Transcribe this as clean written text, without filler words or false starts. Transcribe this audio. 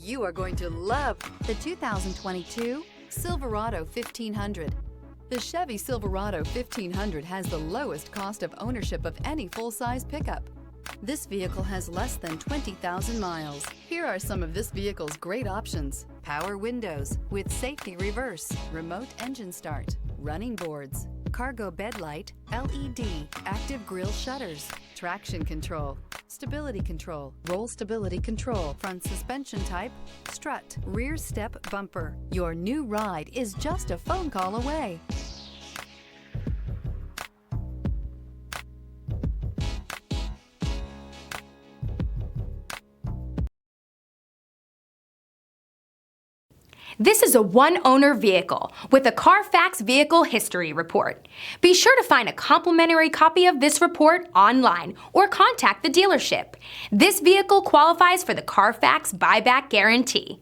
You are going to love the 2022 Silverado 1500. The Chevy Silverado 1500 has the lowest cost of ownership of any full-size pickup. This vehicle has less than 20,000 miles. Here are some of this vehicle's great options: power windows with safety reverse, remote engine start, running boards, cargo bed light, LED, active grille shutters, traction control, stability control, roll stability control, front suspension type, strut, rear step bumper. Your new ride is just a phone call away. This is a one-owner vehicle with a Carfax Vehicle History Report. Be sure to find a complimentary copy of this report online or contact the dealership. This vehicle qualifies for the Carfax Buyback Guarantee.